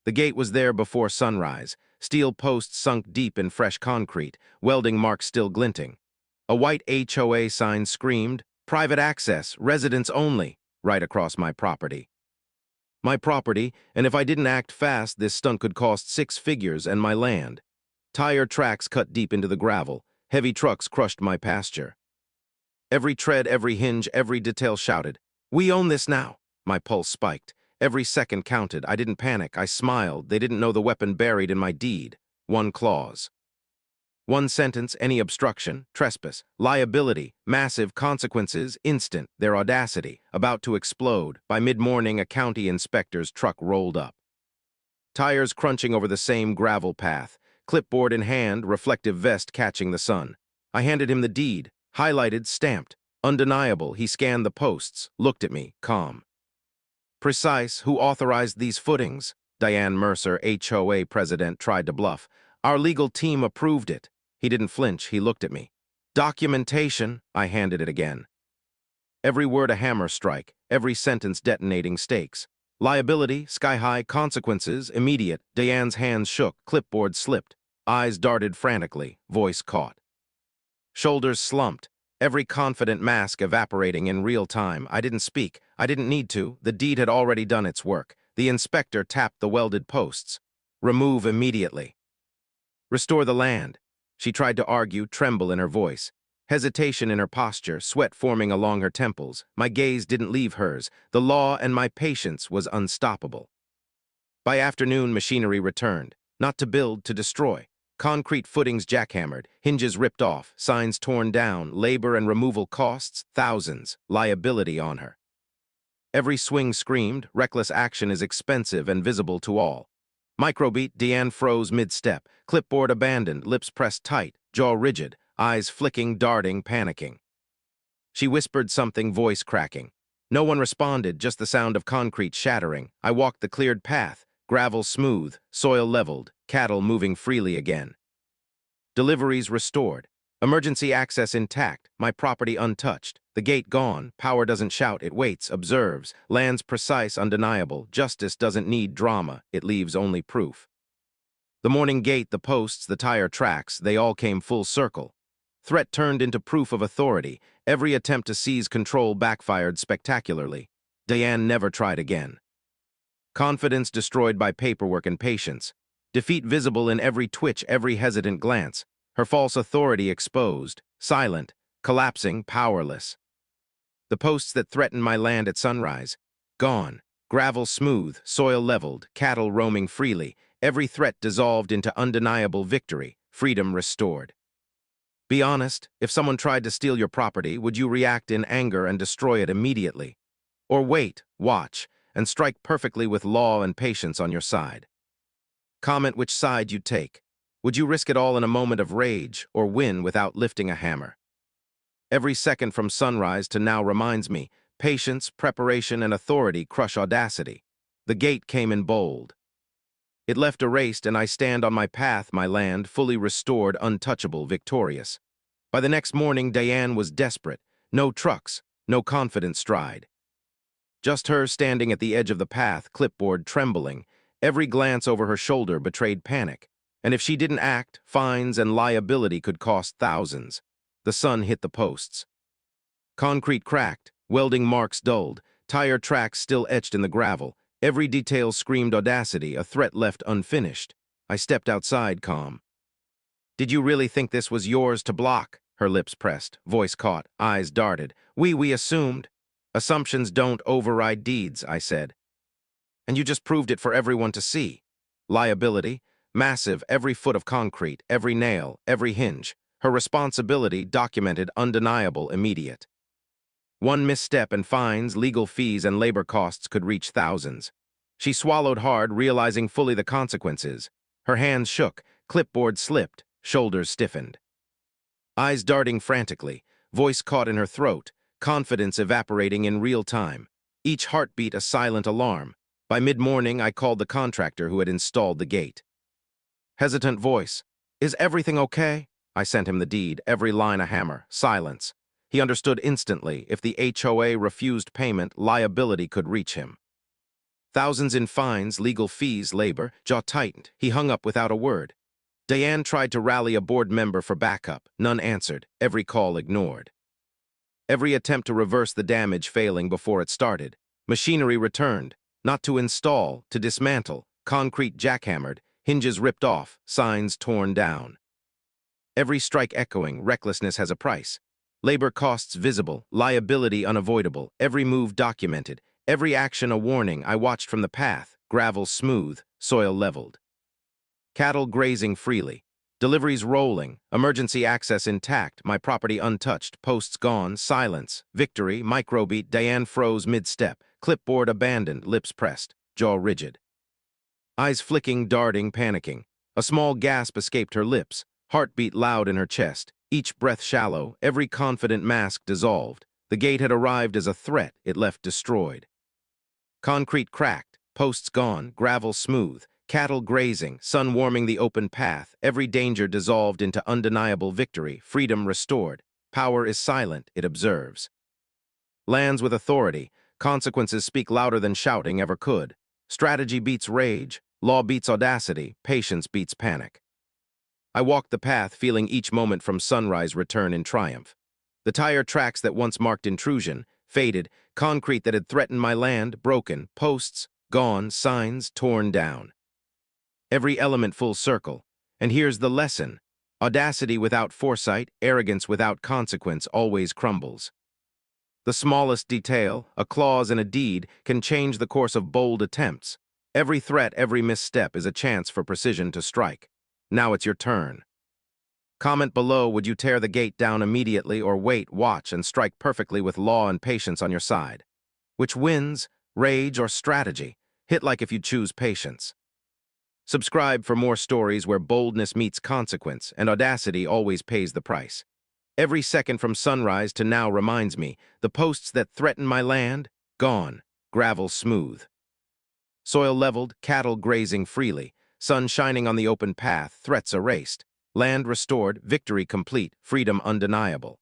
The gate was there before sunrise, steel posts sunk deep in fresh concrete, welding marks still glinting. A white HOA sign screamed, "Private access, residents only," right across my property. My property, and if I didn't act fast, this stunt could cost 6 figures and my land. Tire tracks cut deep into the gravel. Heavy trucks crushed my pasture. Every tread, every hinge, every detail shouted, "We own this now." My pulse spiked. Every second counted. I didn't panic. I smiled. They didn't know the weapon buried in my deed. One clause. One sentence, any obstruction, trespass, liability, massive consequences, instant, their audacity, about to explode. By mid-morning, a county inspector's truck rolled up. Tires crunching over the same gravel path, clipboard in hand, reflective vest catching the sun. I handed him the deed, highlighted, stamped. Undeniable. He scanned the posts, looked at me, calm. "Precise, who authorized these footings?" Diane Mercer, HOA president, tried to bluff. "Our legal team approved it." He didn't flinch, he looked at me. "Documentation," I handed it again. Every word a hammer strike, every sentence detonating stakes. Liability, sky-high, consequences, immediate. Diane's hands shook, clipboard slipped. Eyes darted frantically, voice caught. Shoulders slumped, every confident mask evaporating in real time. I didn't speak. I didn't need to. The deed had already done its work. The inspector tapped the welded posts. "Remove immediately." "Restore the land." She tried to argue, tremble in her voice. Hesitation in her posture, sweat forming along her temples. My gaze didn't leave hers. The law and my patience was unstoppable. By afternoon, machinery returned. Not to build, to destroy. Concrete footings jackhammered, hinges ripped off, signs torn down, labor and removal costs, thousands, liability on her. Every swing screamed, reckless action is expensive and visible to all. Microbeat, Diane froze mid-step, clipboard abandoned, lips pressed tight, jaw rigid, eyes flicking, darting, panicking. She whispered something, voice cracking. No one responded, just the sound of concrete shattering. I walked the cleared path, gravel smooth, soil leveled, cattle moving freely again. Deliveries restored. Emergency access intact, my property untouched. The gate gone, power doesn't shout, it waits, observes. Land's precise, undeniable. Justice doesn't need drama, it leaves only proof. The morning gate, the posts, the tire tracks, they all came full circle. Threat turned into proof of authority. Every attempt to seize control backfired spectacularly. Diane never tried again. Confidence destroyed by paperwork and patience. Defeat visible in every twitch, every hesitant glance. Her false authority exposed, silent, collapsing, powerless. The posts that threatened my land at sunrise, gone. Gravel smooth, soil leveled, cattle roaming freely. Every threat dissolved into undeniable victory, freedom restored. Be honest, if someone tried to steal your property, would you react in anger and destroy it immediately? Or wait, watch, and strike perfectly with law and patience on your side? Comment which side you'd take. Would you risk it all in a moment of rage, or win without lifting a hammer? Every second from sunrise to now reminds me, patience, preparation, and authority crush audacity. The gate came in bold. It left erased, and I stand on my path, my land, fully restored, untouchable, victorious. By the next morning, Diane was desperate. No trucks, no confident stride. Just her standing at the edge of the path, clipboard trembling. Every glance over her shoulder betrayed panic. And if she didn't act, fines and liability could cost thousands. The sun hit the posts. Concrete cracked, welding marks dulled, tire tracks still etched in the gravel. Every detail screamed audacity, a threat left unfinished. I stepped outside, calm. "Did you really think this was yours to block?" Her lips pressed, voice caught, eyes darted. We assumed." "Assumptions don't override deeds," I said. "And you just proved it for everyone to see. Liability, massive, every foot of concrete, every nail, every hinge. Her responsibility, documented, undeniable, immediate. One misstep and fines, legal fees, and labor costs could reach thousands. She swallowed hard, realizing fully the consequences. Her hands shook, clipboard slipped, shoulders stiffened. Eyes darting frantically, voice caught in her throat, confidence evaporating in real time. Each heartbeat a silent alarm. By mid-morning, I called the contractor who had installed the gate. Hesitant voice, "Is everything okay?" I sent him the deed, every line a hammer, silence. He understood instantly. If the HOA refused payment, liability could reach him. Thousands in fines, legal fees, labor. Jaw tightened. He hung up without a word. Diane tried to rally a board member for backup. None answered. Every call ignored. Every attempt to reverse the damage failing before it started. Machinery returned. Not to install, to dismantle. Concrete jackhammered. Hinges ripped off. Signs torn down. Every strike echoing, recklessness has a price. Labor costs visible, liability unavoidable, every move documented, every action a warning. I watched from the path, gravel smooth, soil leveled. Cattle grazing freely, deliveries rolling, emergency access intact, my property untouched, posts gone, silence, victory, microbeat. Diane froze mid-step, clipboard abandoned, lips pressed, jaw rigid. Eyes flicking, darting, panicking. A small gasp escaped her lips, heartbeat loud in her chest, each breath shallow, every confident mask dissolved. The gate had arrived as a threat, it left destroyed. Concrete cracked, posts gone, gravel smooth, cattle grazing, sun warming the open path, every danger dissolved into undeniable victory, freedom restored. Power is silent, it observes. Lands with authority, consequences speak louder than shouting ever could. Strategy beats rage, law beats audacity, patience beats panic. I walked the path, feeling each moment from sunrise return in triumph. The tire tracks that once marked intrusion, faded, concrete that had threatened my land, broken, posts, gone, signs torn down. Every element full circle. And here's the lesson. Audacity without foresight, arrogance without consequence always crumbles. The smallest detail, a clause in a deed, can change the course of bold attempts. Every threat, every misstep is a chance for precision to strike. Now it's your turn. Comment below, would you tear the gate down immediately or wait, watch, and strike perfectly with law and patience on your side? Which wins, rage or strategy? Hit like if you choose patience. Subscribe for more stories where boldness meets consequence and audacity always pays the price. Every second from sunrise to now reminds me, the posts that threaten my land, gone, gravel smooth. Soil leveled, cattle grazing freely, sun shining on the open path, threats erased. Land restored, victory complete, freedom undeniable.